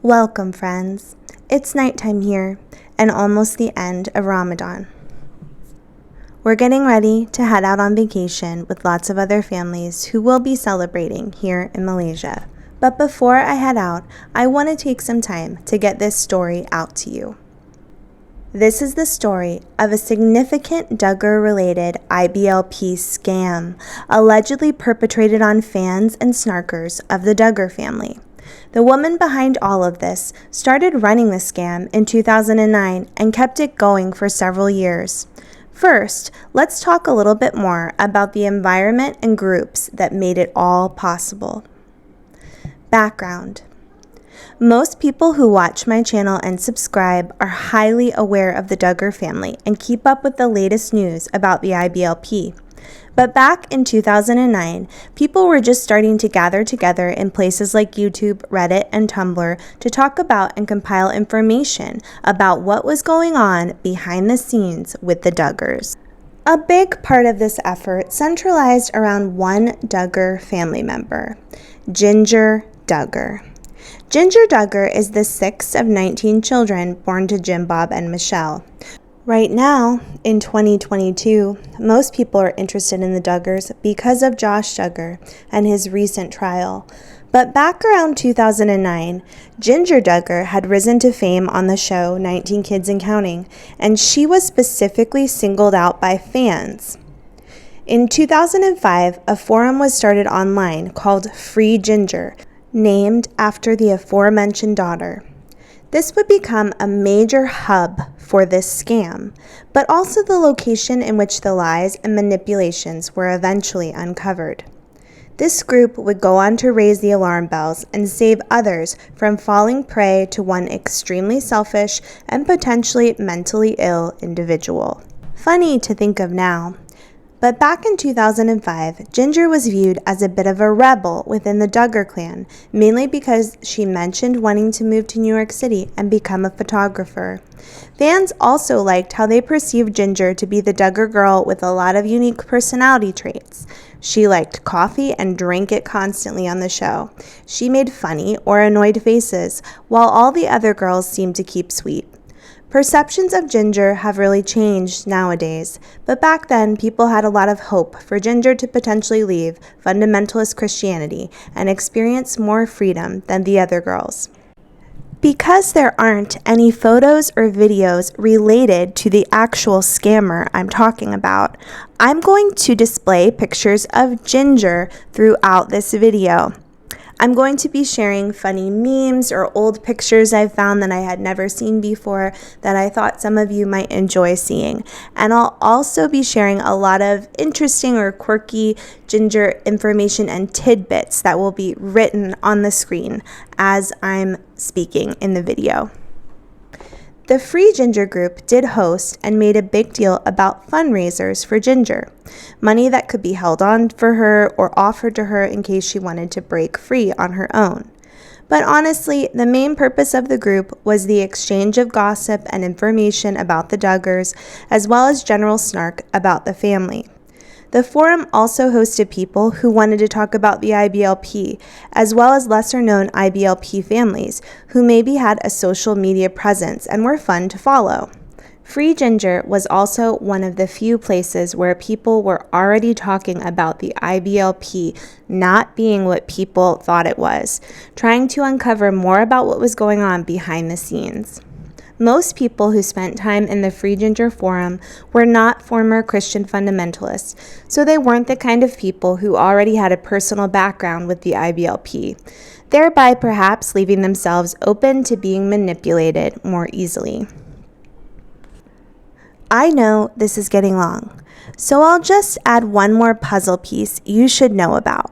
Welcome, friends. It's nighttime here and almost the end of Ramadan. We're getting ready to head out on vacation with lots of other families who will be celebrating here in Malaysia. But before I head out, I want to take some time to get this story out to you. This is the story of a significant Duggar-related IBLP scam allegedly perpetrated on fans and snarkers of the Duggar family. The woman behind all of this started running the scam in 2009 and kept it going for several years. First, let's talk a little bit more about the environment and groups that made it all possible. Background. Most people who watch my channel and subscribe are highly aware of the Duggar family and keep up with the latest news about the IBLP. But back in 2009, people were just starting to gather together in places like YouTube, Reddit, and Tumblr to talk about and compile information about what was going on behind the scenes with the Duggars. A big part of this effort centralized around one Duggar family member, Jinger Duggar. Jinger Duggar is the sixth of 19 children born to Jim Bob and Michelle. Right now, in 2022, most people are interested in the Duggars because of Josh Duggar and his recent trial. But back around 2009, Jinger Duggar had risen to fame on the show 19 Kids and Counting, and she was specifically singled out by fans. In 2005, a forum was started online called Free Jinger, named after the aforementioned daughter. This would become a major hub for this scam, but also the location in which the lies and manipulations were eventually uncovered. This group would go on to raise the alarm bells and save others from falling prey to one extremely selfish and potentially mentally ill individual. Funny to think of now. But back in 2005, Jinger was viewed as a bit of a rebel within the Duggar clan, mainly because she mentioned wanting to move to New York City and become a photographer. Fans also liked how they perceived Jinger to be the Duggar girl with a lot of unique personality traits. She liked coffee and drank it constantly on the show. She made funny or annoyed faces, while all the other girls seemed to keep sweet. Perceptions of Jinger have really changed nowadays, but back then people had a lot of hope for Jinger to potentially leave fundamentalist Christianity and experience more freedom than the other girls. Because there aren't any photos or videos related to the actual scammer I'm talking about, I'm going to display pictures of Jinger throughout this video. I'm going to be sharing funny memes or old pictures I've found that I had never seen before that I thought some of you might enjoy seeing. And I'll also be sharing a lot of interesting or quirky Jinger information and tidbits that will be written on the screen as I'm speaking in the video. The Free Jinger group did host and made a big deal about fundraisers for Jinger, money that could be held on for her or offered to her in case she wanted to break free on her own. But honestly, the main purpose of the group was the exchange of gossip and information about the Duggars, as well as general snark about the family. The forum also hosted people who wanted to talk about the IBLP, as well as lesser-known IBLP families who maybe had a social media presence and were fun to follow. Free Jinger was also one of the few places where people were already talking about the IBLP not being what people thought it was, trying to uncover more about what was going on behind the scenes. Most people who spent time in the Free Jinger forum were not former Christian fundamentalists, so they weren't the kind of people who already had a personal background with the IBLP, thereby perhaps leaving themselves open to being manipulated more easily. I know this is getting long, so I'll just add one more puzzle piece you should know about.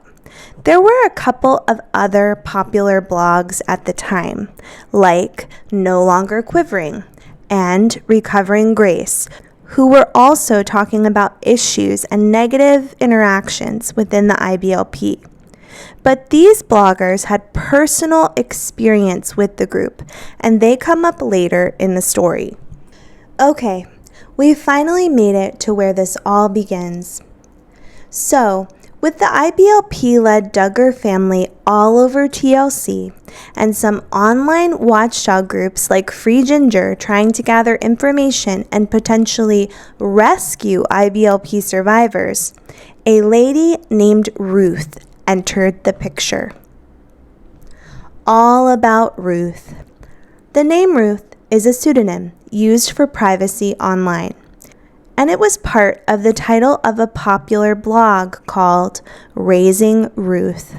There were a couple of other popular blogs at the time, like No Longer Quivering and Recovering Grace, who were also talking about issues and negative interactions within the IBLP. But these bloggers had personal experience with the group, and they come up later in the story. Okay, we finally made it to where this all begins. So, with the IBLP-led Duggar family all over TLC, and some online watchdog groups like Free Ginger trying to gather information and potentially rescue IBLP survivors, a lady named Ruth entered the picture. All about Ruth. The name Ruth is a pseudonym used for privacy online, and it was part of the title of a popular blog called Razing Ruth.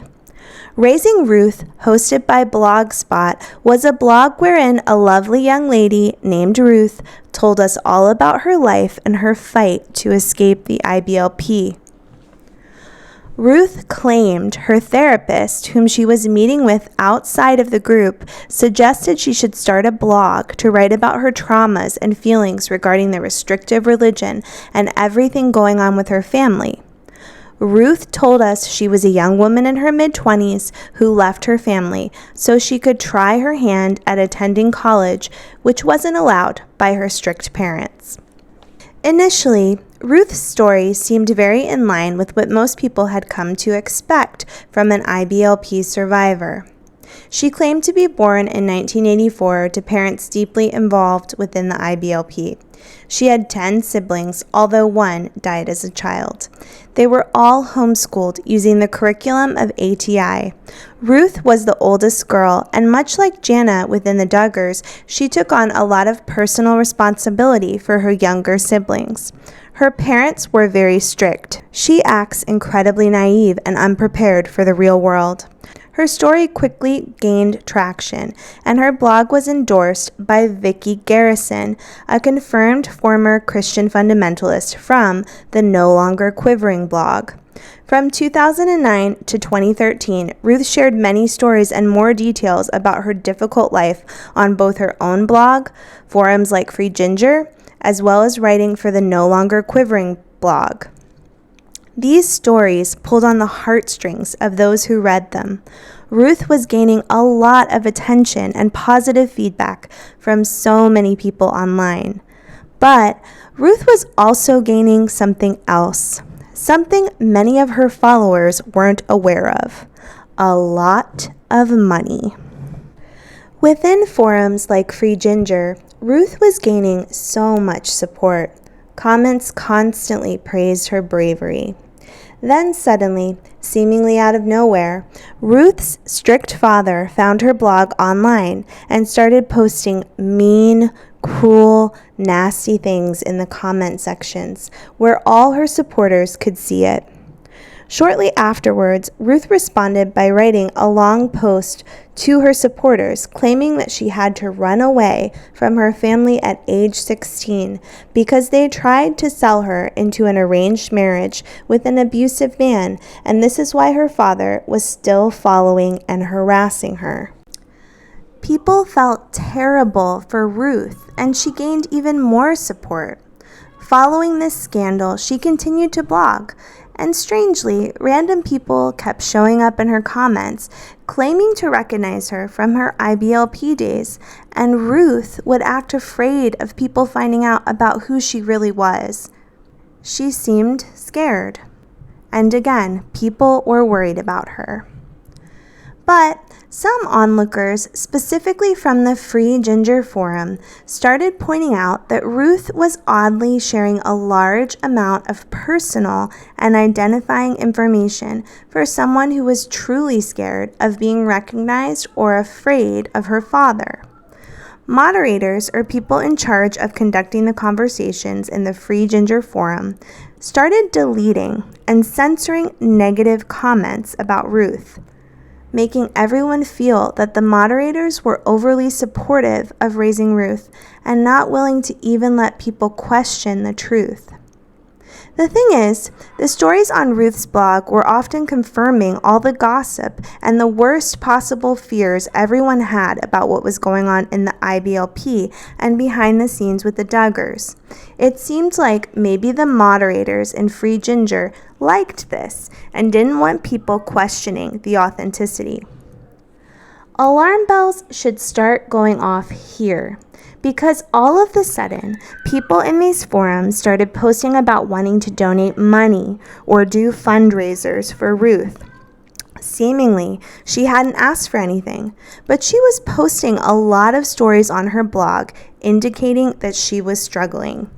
Razing Ruth, hosted by Blogspot, was a blog wherein a lovely young lady named Ruth told us all about her life and her fight to escape the IBLP. Ruth claimed her therapist, whom she was meeting with outside of the group, suggested she should start a blog to write about her traumas and feelings regarding the restrictive religion and everything going on with her family. Ruth told us she was a young woman in her mid-20s who left her family so she could try her hand at attending college, which wasn't allowed by her strict parents. Initially, Ruth's story seemed very in line with what most people had come to expect from an IBLP survivor. She claimed to be born in 1984 to parents deeply involved within the IBLP. She had 10 siblings, although one died as a child. They were all homeschooled using the curriculum of ATI. Ruth was the oldest girl, and much like Jana within the Duggars, she took on a lot of personal responsibility for her younger siblings. Her parents were very strict. She acts incredibly naive and unprepared for the real world. Her story quickly gained traction, and her blog was endorsed by Vicki Garrison, a confirmed former Christian fundamentalist from the No Longer Quivering blog. From 2009 to 2013, Ruth shared many stories and more details about her difficult life on both her own blog, forums like Free Ginger, as well as writing for the No Longer Quivering blog. These stories pulled on the heartstrings of those who read them. Ruth was gaining a lot of attention and positive feedback from so many people online. But Ruth was also gaining something else, something many of her followers weren't aware of: a lot of money. Within forums like Free Ginger, Ruth was gaining so much support. Comments constantly praised her bravery. Then suddenly, seemingly out of nowhere, Ruth's strict father found her blog online and started posting mean, cruel, nasty things in the comment sections where all her supporters could see it. Shortly afterwards, Ruth responded by writing a long post to her supporters claiming that she had to run away from her family at age 16 because they tried to sell her into an arranged marriage with an abusive man, and this is why her father was still following and harassing her. People felt terrible for Ruth, and she gained even more support. Following this scandal, she continued to blog, and strangely, random people kept showing up in her comments, claiming to recognize her from her IBLP days, and Ruth would act afraid of people finding out about who she really was. She seemed scared, and again, people were worried about her. But some onlookers, specifically from the Free Ginger forum, started pointing out that Ruth was oddly sharing a large amount of personal and identifying information for someone who was truly scared of being recognized or afraid of her father. Moderators, or people in charge of conducting the conversations in the Free Ginger forum, started deleting and censoring negative comments about Ruth, making everyone feel that the moderators were overly supportive of Razing Ruth and not willing to even let people question the truth. The thing is, the stories on Ruth's blog were often confirming all the gossip and the worst possible fears everyone had about what was going on in the IBLP and behind the scenes with the Duggars. It seemed like maybe the moderators in Free Ginger liked this and didn't want people questioning the authenticity. Alarm bells should start going off here, because all of a sudden, people in these forums started posting about wanting to donate money or do fundraisers for Ruth. Seemingly, she hadn't asked for anything, but she was posting a lot of stories on her blog indicating that she was struggling.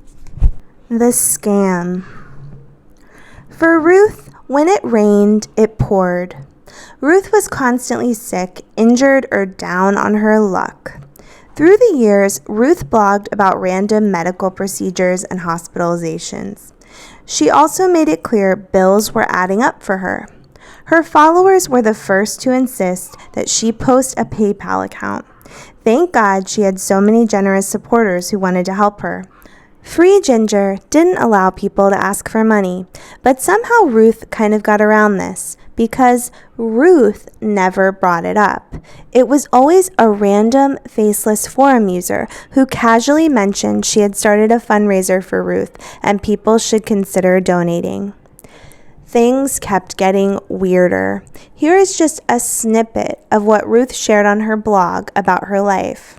The scam. For Ruth, when it rained, it poured. Ruth was constantly sick, injured, or down on her luck. Through the years, Ruth blogged about random medical procedures and hospitalizations. She also made it clear bills were adding up for her. Her followers were the first to insist that she post a PayPal account. Thank God she had so many generous supporters who wanted to help her. Free Jinger didn't allow people to ask for money, but somehow Ruth kind of got around this because Ruth never brought it up. It was always a random, faceless forum user who casually mentioned she had started a fundraiser for Ruth and people should consider donating. Things kept getting weirder. Here is just a snippet of what Ruth shared on her blog about her life.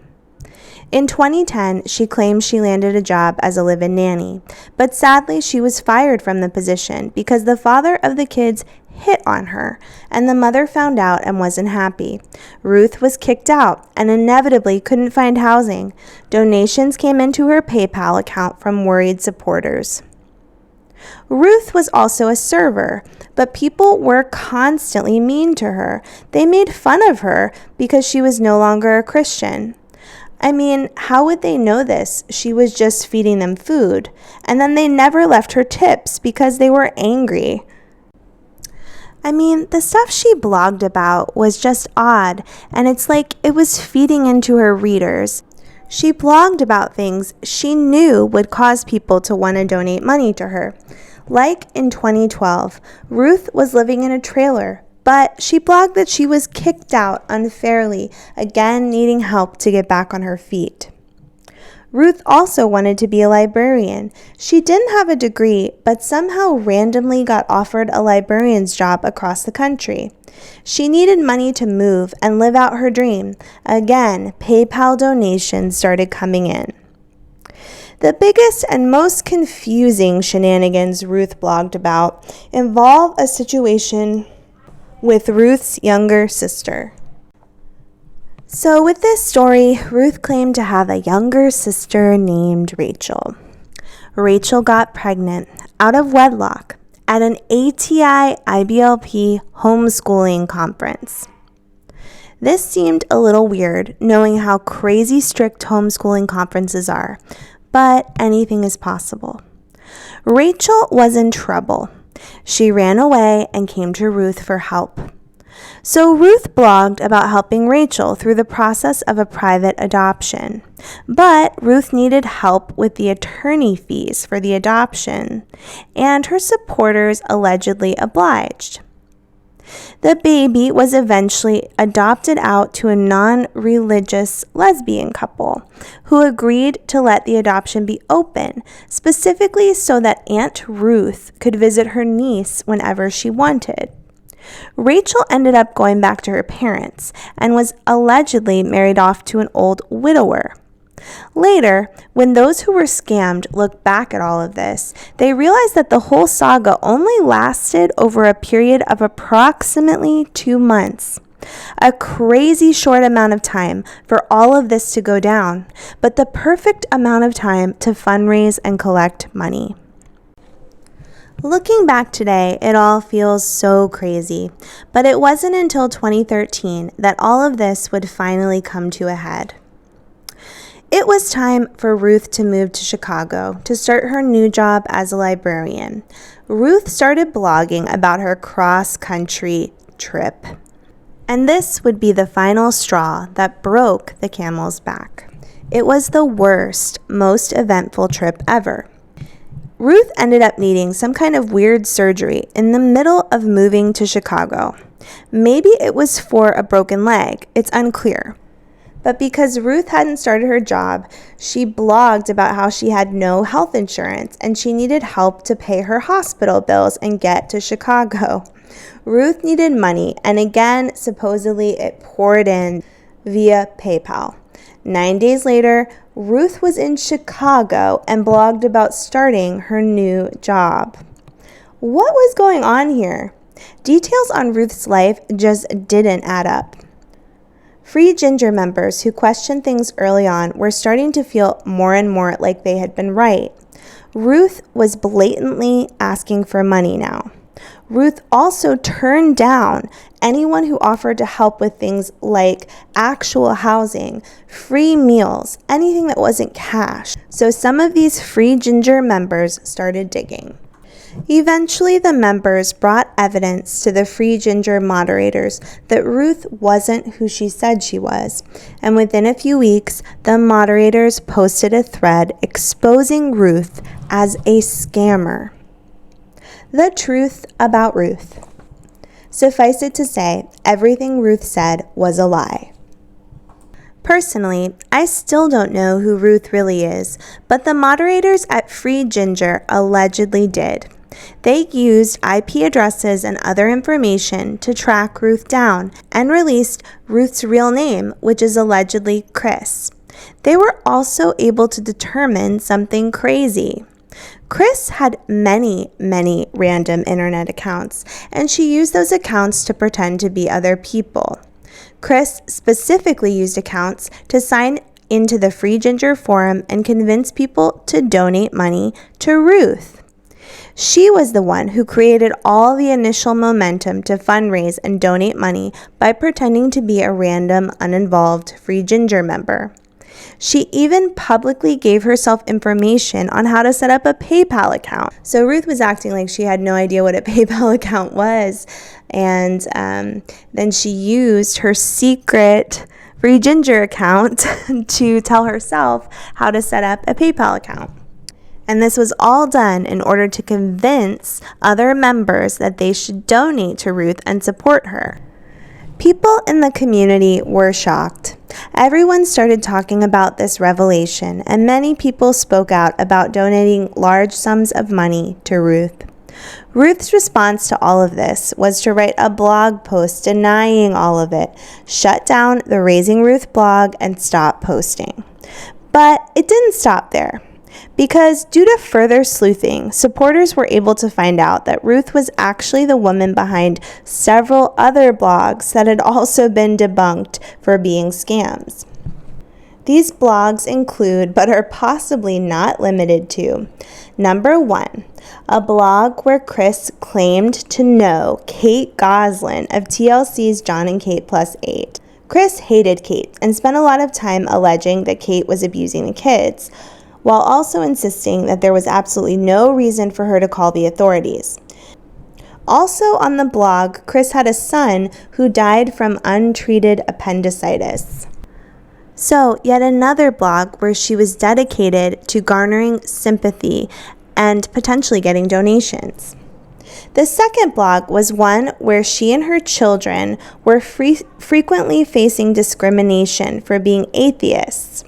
In 2010, she claimed she landed a job as a live-in nanny, but sadly she was fired from the position because the father of the kids hit on her, and the mother found out and wasn't happy. Ruth was kicked out and inevitably couldn't find housing. Donations came into her PayPal account from worried supporters. Ruth was also a server, but people were constantly mean to her. They made fun of her because she was no longer a Christian. I mean, how would they know this? She was just feeding them food. And then they never left her tips because they were angry. I mean, the stuff she blogged about was just odd, and it's like it was feeding into her readers. She blogged about things she knew would cause people to want to donate money to her. Like in 2012, Ruth was living in a trailer, but she blogged that she was kicked out unfairly, again needing help to get back on her feet. Ruth also wanted to be a librarian. She didn't have a degree, but somehow randomly got offered a librarian's job across the country. She needed money to move and live out her dream. Again, PayPal donations started coming in. The biggest and most confusing shenanigans Ruth blogged about involve a situation with Ruth's younger sister. So with this story, Ruth claimed to have a younger sister named Rachel. Rachel got pregnant out of wedlock at an ATI IBLP homeschooling conference. This seemed a little weird, knowing how crazy strict homeschooling conferences are, but anything is possible. Rachel was in trouble. She ran away and came to Ruth for help. So Ruth blogged about helping Rachel through the process of a private adoption. But Ruth needed help with the attorney fees for the adoption, and her supporters allegedly obliged. The baby was eventually adopted out to a non-religious lesbian couple who agreed to let the adoption be open, specifically so that Aunt Ruth could visit her niece whenever she wanted. Rachel ended up going back to her parents and was allegedly married off to an old widower. Later, when those who were scammed looked back at all of this, they realized that the whole saga only lasted over a period of approximately 2 months. A crazy short amount of time for all of this to go down, but the perfect amount of time to fundraise and collect money. Looking back today, it all feels so crazy, but it wasn't until 2013 that all of this would finally come to a head. It was time for Ruth to move to Chicago to start her new job as a librarian. Ruth started blogging about her cross-country trip, and this would be the final straw that broke the camel's back. It was the worst, most eventful trip ever. Ruth ended up needing some kind of weird surgery in the middle of moving to Chicago. Maybe it was for a broken leg, it's unclear. But because Ruth hadn't started her job, she blogged about how she had no health insurance and she needed help to pay her hospital bills and get to Chicago. Ruth needed money, and again, supposedly it poured in via PayPal. 9 days later, Ruth was in Chicago and blogged about starting her new job. What was going on here? Details on Ruth's life just didn't add up. Free Jinger members who questioned things early on were starting to feel more and more like they had been right. Ruth was blatantly asking for money now. Ruth also turned down anyone who offered to help with things like actual housing, free meals, anything that wasn't cash. So some of these Free Jinger members started digging. Eventually, the members brought evidence to the Free Jinger moderators that Ruth wasn't who she said she was, and within a few weeks, the moderators posted a thread exposing Ruth as a scammer. The truth about Ruth. Suffice it to say, everything Ruth said was a lie. Personally, I still don't know who Ruth really is, but the moderators at Free Jinger allegedly did. They used IP addresses and other information to track Ruth down and released Ruth's real name, which is allegedly Chris. They were also able to determine something crazy. Chris had many random internet accounts, and she used those accounts to pretend to be other people. Chris specifically used accounts to sign into the Free Jinger forum and convince people to donate money to Ruth. She was the one who created all the initial momentum to fundraise and donate money by pretending to be a random, uninvolved Free Jinger member. She even publicly gave herself information on how to set up a PayPal account. So Ruth was acting like she had no idea what a PayPal account was, and then she used her secret Free Jinger account to tell herself how to set up a PayPal account. And this was all done in order to convince other members that they should donate to Ruth and support her. People in the community were shocked. Everyone started talking about this revelation, and many people spoke out about donating large sums of money to Ruth. Ruth's response to all of this was to write a blog post denying all of it, shut down the Razing Ruth blog, and stop posting. But it didn't stop there. Because due to further sleuthing, supporters were able to find out that Ruth was actually the woman behind several other blogs that had also been debunked for being scams. These blogs include, but are possibly not limited to, number 1, a blog where Chris claimed to know Kate Goslin of TLC's John and Kate Plus 8. Chris hated Kate and spent a lot of time alleging that Kate was abusing the kids, while also insisting that there was absolutely no reason for her to call the authorities. Also on the blog, Chris had a son who died from untreated appendicitis. So, yet another blog where she was dedicated to garnering sympathy and potentially getting donations. The second blog was one where she and her children were frequently facing discrimination for being atheists.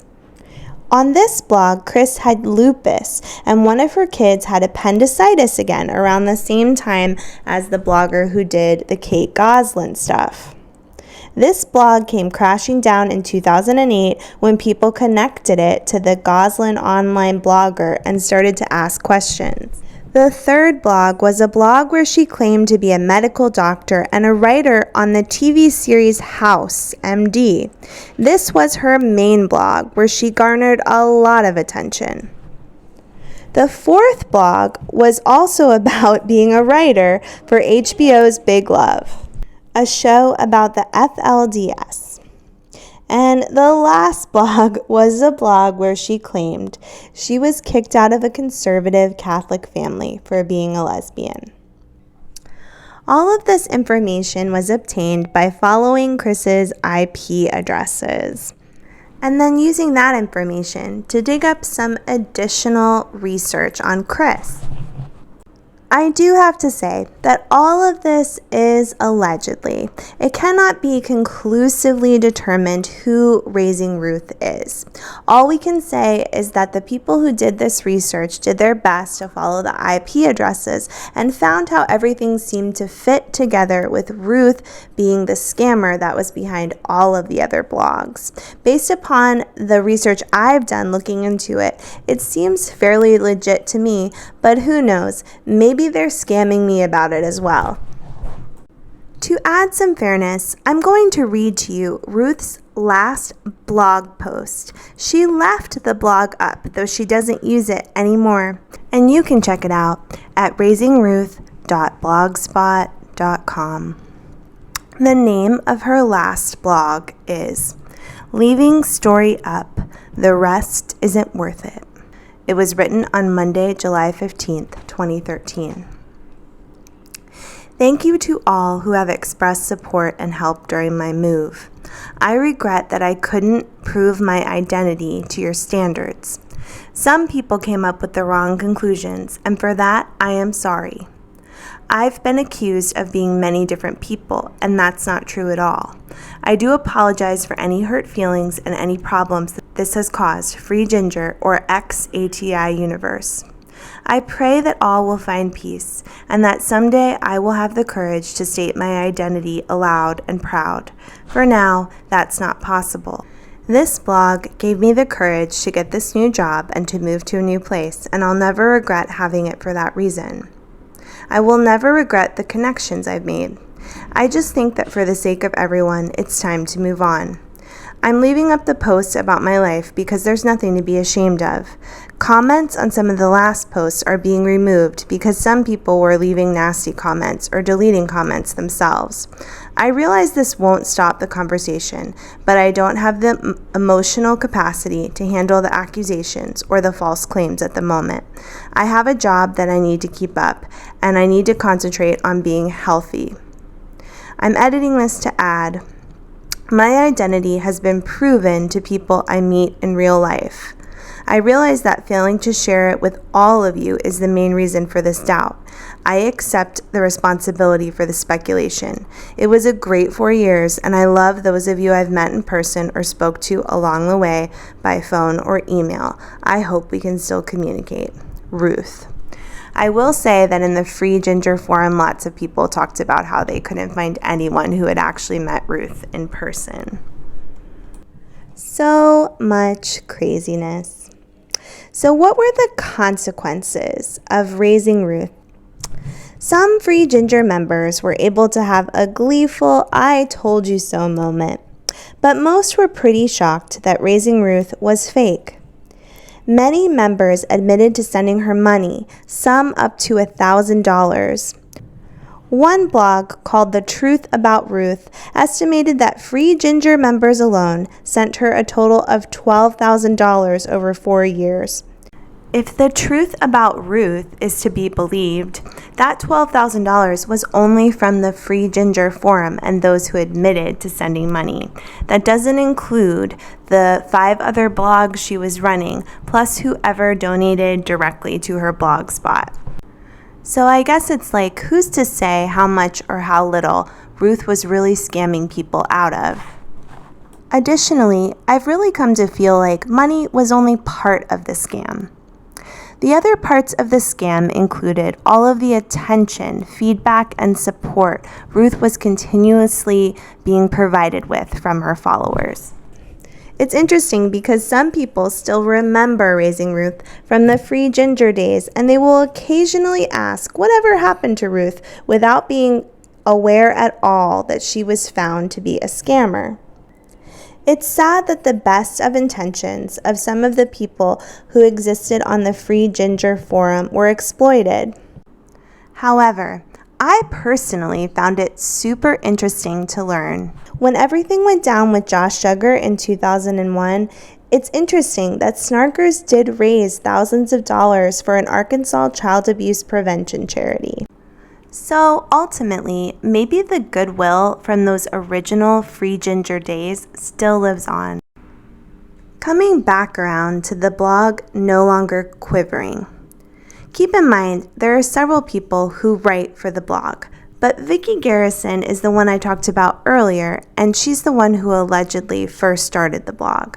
On this blog, Chris had lupus, and one of her kids had appendicitis again around the same time as the blogger who did the Kate Goslin stuff. This blog came crashing down in 2008 when people connected it to the Goslin online blogger and started to ask questions. The third blog was a blog where she claimed to be a medical doctor and a writer on the TV series House, MD. This was her main blog, where she garnered a lot of attention. The fourth blog was also about being a writer for HBO's Big Love, a show about the FLDS. And the last blog was a blog where she claimed she was kicked out of a conservative Catholic family for being a lesbian. All of this information was obtained by following Chris's IP addresses, and then using that information to dig up some additional research on Chris. I do have to say that all of this is allegedly. It cannot be conclusively determined who Razing Ruth is. All we can say is that the people who did this research did their best to follow the IP addresses and found how everything seemed to fit together, with Ruth being the scammer that was behind all of the other blogs. Based upon the research I've done looking into it, it seems fairly legit to me, but who knows? Maybe they're scamming me about it as well. To add some fairness, I'm going to read to you Ruth's last blog post. She left the blog up, though she doesn't use it anymore, and you can check it out at razingruth.blogspot.com. The name of her last blog is Leaving Story Up, The Rest Isn't Worth It. It was written on Monday, July 15th, 2013. Thank you to all who have expressed support and help during my move. I regret that I couldn't prove my identity to your standards. Some people came up with the wrong conclusions, and for that, I am sorry. I've been accused of being many different people, and that's not true at all. I do apologize for any hurt feelings and any problems that this has caused Free Jinger or ex-ATI universe. I pray that all will find peace, and that someday I will have the courage to state my identity aloud and proud. For now, that's not possible. This blog gave me the courage to get this new job and to move to a new place, and I'll never regret having it for that reason. I will never regret the connections I've made. I just think that for the sake of everyone, it's time to move on. I'm leaving up the post about my life because there's nothing to be ashamed of. Comments on some of the last posts are being removed because some people were leaving nasty comments or deleting comments themselves. I realize this won't stop the conversation, but I don't have the emotional capacity to handle the accusations or the false claims at the moment. I have a job that I need to keep up, and I need to concentrate on being healthy. I'm editing this to add, my identity has been proven to people I meet in real life. I realize that failing to share it with all of you is the main reason for this doubt. I accept the responsibility for the speculation. It was a great 4 years, and I love those of you I've met in person or spoke to along the way by phone or email. I hope we can still communicate. Ruth. I will say that in the Free Jinger forum, lots of people talked about how they couldn't find anyone who had actually met Ruth in person. So much craziness. So what were the consequences of Razing Ruth? Some Free Jinger members were able to have a gleeful I told you so moment, but most were pretty shocked that Razing Ruth was fake. Many members admitted to sending her money, some up to $1,000. One blog called The Truth About Ruth estimated that Free Jinger members alone sent her a total of $12,000 over 4 years. If the truth about Ruth is to be believed, that $12,000 was only from the Free Jinger forum and those who admitted to sending money. That doesn't include the 5 other blogs she was running, plus whoever donated directly to her blog spot. So I guess it's like, who's to say how much or how little Ruth was really scamming people out of? Additionally, I've really come to feel like money was only part of the scam. The other parts of the scam included all of the attention, feedback, and support Ruth was continuously being provided with from her followers. It's interesting because some people still remember Razing Ruth from the Free Jinger days, and they will occasionally ask whatever happened to Ruth without being aware at all that she was found to be a scammer. It's sad that the best of intentions of some of the people who existed on the Free Jinger forum were exploited. However, I personally found it super interesting to learn. When everything went down with Josh Duggar in 2001, it's interesting that Snarkers did raise thousands of dollars for an Arkansas child abuse prevention charity. So ultimately, maybe the goodwill from those original Free Jinger days still lives on. Coming back around to the blog No Longer Quivering. Keep in mind, there are several people who write for the blog, but Vicki Garrison is the one I talked about earlier, and she's the one who allegedly first started the blog.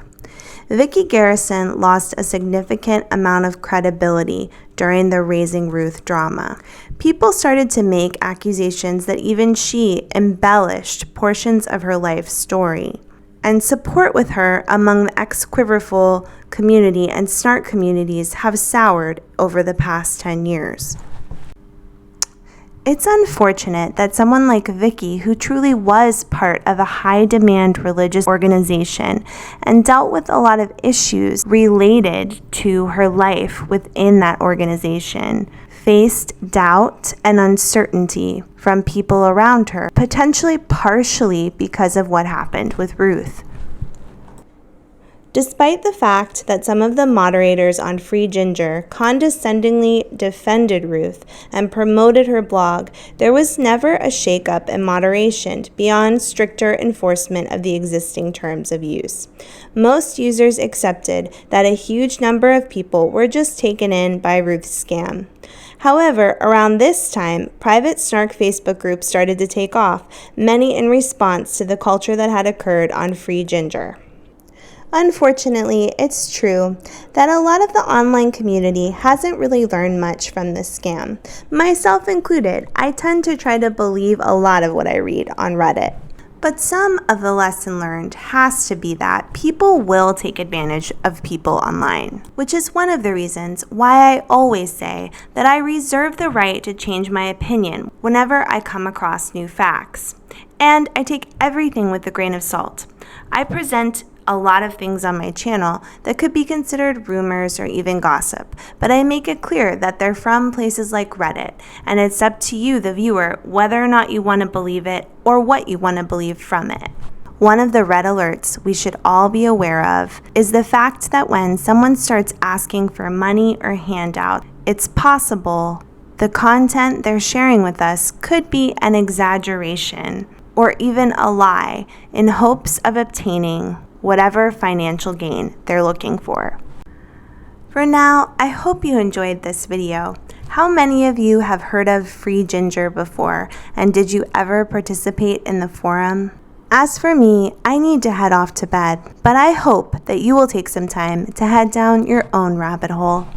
Vicki Garrison lost a significant amount of credibility during the Razing Ruth drama. People started to make accusations that even she embellished portions of her life story. And support with her among the ex-Quiverful community and Snark communities have soured over the past 10 years. It's unfortunate that someone like Vicky, who truly was part of a high-demand religious organization and dealt with a lot of issues related to her life within that organization, faced doubt and uncertainty from people around her, potentially partially because of what happened with Ruth. Despite the fact that some of the moderators on Free Jinger condescendingly defended Ruth and promoted her blog, there was never a shakeup in moderation beyond stricter enforcement of the existing terms of use. Most users accepted that a huge number of people were just taken in by Ruth's scam. However, around this time, private snark Facebook groups started to take off, many in response to the culture that had occurred on Free Jinger. Unfortunately, it's true that a lot of the online community hasn't really learned much from this scam. Myself included, I tend to try to believe a lot of what I read on Reddit. But some of the lesson learned has to be that people will take advantage of people online, which is one of the reasons why I always say that I reserve the right to change my opinion whenever I come across new facts. And I take everything with a grain of salt. I present a lot of things on my channel that could be considered rumors or even gossip, but I make it clear that they're from places like Reddit, and it's up to you, the viewer, whether or not you want to believe it or what you want to believe from it. One of the red alerts we should all be aware of is the fact that when someone starts asking for money or handout, it's possible the content they're sharing with us could be an exaggeration or even a lie in hopes of obtaining whatever financial gain they're looking for. For now, I hope you enjoyed this video. How many of you have heard of Free Jinger before, and did you ever participate in the forum? As for me, I need to head off to bed, but I hope that you will take some time to head down your own rabbit hole.